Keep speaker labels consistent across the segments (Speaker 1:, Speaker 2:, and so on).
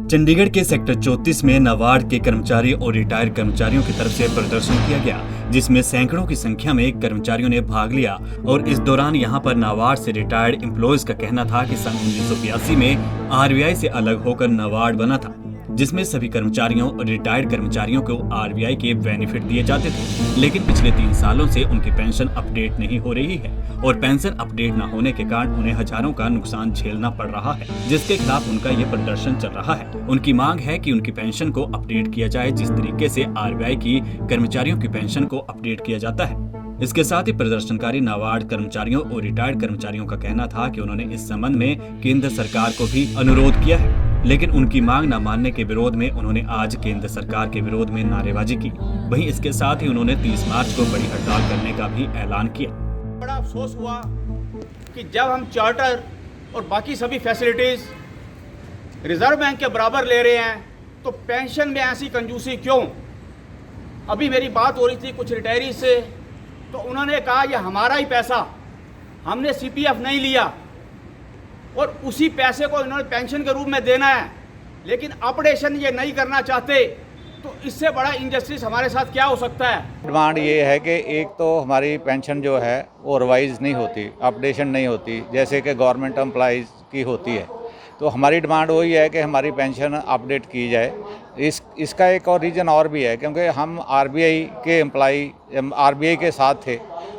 Speaker 1: चंडीगढ़ के सेक्टर 34 में नाबार्ड के कर्मचारी और रिटायर्ड कर्मचारियों की तरफ से प्रदर्शन किया गया, जिसमें सैकड़ों की संख्या में कर्मचारियों ने भाग लिया। और इस दौरान यहां पर नाबार्ड से रिटायर्ड एम्प्लॉयज का कहना था कि सन 1982 में आरबीआई से अलग होकर नाबार्ड बना था, जिसमें सभी कर्मचारियों और रिटायर्ड कर्मचारियों को आरबीआई के बेनिफिट दिए जाते थे। लेकिन पिछले 3 सालों से उनकी पेंशन अपडेट नहीं हो रही है और पेंशन अपडेट न होने के कारण उन्हें हजारों का नुकसान झेलना पड़ रहा है, जिसके खिलाफ उनका ये प्रदर्शन चल रहा है। उनकी मांग है कि उनकी पेंशन को अपडेट किया जाए, जिस तरीके से आरबीआई की कर्मचारियों की पेंशन को अपडेट किया जाता है। इसके साथ ही प्रदर्शनकारी नाबार्ड कर्मचारियों और रिटायर्ड कर्मचारियों का कहना था कि उन्होंने इस संबंध में केंद्र सरकार को भी अनुरोध किया है, लेकिन उनकी मांग न मानने के विरोध में उन्होंने आज केंद्र सरकार के विरोध में नारेबाजी की। वहीं इसके साथ ही उन्होंने 30 मार्च को बड़ी हड़ताल करने का भी ऐलान किया।
Speaker 2: बड़ा अफसोस हुआ कि जब हम चार्टर और बाकी सभी फैसिलिटीज रिजर्व बैंक के बराबर ले रहे हैं तो पेंशन में ऐसी कंजूसी क्यों। अभी मेरी बात हो रही थी कुछ रिटायरी से, तो उन्होंने कहा ये हमारा ही पैसा, हमने सीपीएफ नहीं लिया और उसी पैसे को इन्होंने पेंशन के रूप में देना है, लेकिन अपडेशन ये नहीं करना चाहते। तो इससे बड़ा इनजस्टिस हमारे साथ क्या हो सकता है।
Speaker 3: डिमांड ये है कि एक तो हमारी पेंशन जो है वो रिवाइज नहीं होती, अपडेशन नहीं होती, जैसे कि गवर्नमेंट एम्प्लॉइज़ की होती है। तो हमारी डिमांड वही है कि हमारी पेंशन अपडेट की जाए। इसका एक और रीज़न और भी है, क्योंकि हम आरबीआई के एम्प्लॉई आरबीआई के साथ थे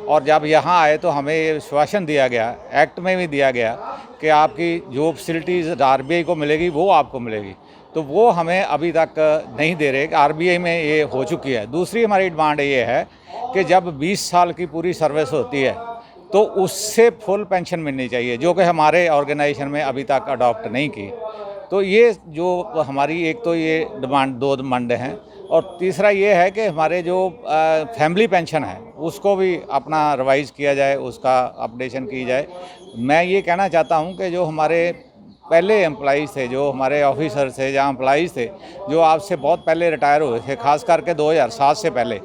Speaker 3: और जब यहाँ आए तो हमें ये आश्वासन दिया गया, एक्ट में भी दिया गया कि आपकी जो फैसिलिटीज़ आरबीआई को मिलेगी वो आपको मिलेगी। तो वो हमें अभी तक नहीं दे रहे। आरबीआई में ये हो चुकी है। दूसरी हमारी डिमांड ये है कि जब 20 साल की पूरी सर्विस होती है तो उससे फुल पेंशन मिलनी चाहिए, जो कि हमारे ऑर्गेनाइजेशन में अभी तक अडॉप्ट नहीं की। तो ये जो हमारी एक तो ये दो डिमांड हैं, और तीसरा ये है कि हमारे जो फैमिली पेंशन है उसको भी अपना रिवाइज़ किया जाए, उसका अपडेशन की जाए। मैं ये कहना चाहता हूँ कि जो हमारे पहले एम्प्लॉइज़ थे, जो हमारे ऑफिसर थे, जहाँ एम्प्लॉइज़ थे जो आपसे बहुत पहले रिटायर हुए थे, खास करके 2007 से पहले,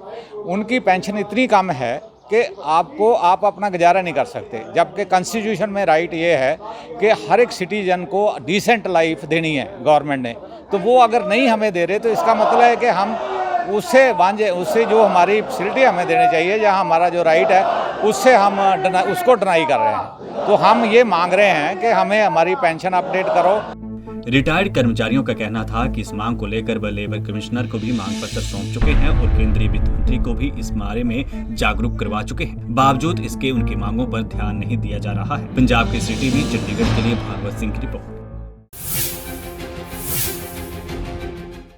Speaker 3: उनकी पेंशन इतनी कम है कि आप अपना गुजारा नहीं कर सकते। जबकि कॉन्स्टिट्यूशन में राइट ये है कि हर एक सिटीजन को डिसेंट लाइफ देनी है गवर्नमेंट ने। तो वो अगर नहीं हमें दे रहे तो इसका मतलब है कि हम उससे वांझे, उससे जो हमारी फैसिलिटी हमें देनी चाहिए, जहाँ हमारा जो राइट है उससे हम उसको डिनाई कर रहे हैं। तो हम ये मांग रहे हैं कि हमें हमारी पेंशन अपडेट करो।
Speaker 1: रिटायर्ड कर्मचारियों का कहना था कि इस मांग को लेकर वह लेबर कमिश्नर को भी मांग पत्र सौंप चुके हैं और केंद्रीय वित्त मंत्री को भी इस बारे में जागरूक करवा चुके हैं। बावजूद इसके उनकी मांगों पर ध्यान नहीं दिया जा रहा है। पंजाब केसरी टीवी चंडीगढ़ के लिए भागवत सिंह की रिपोर्ट।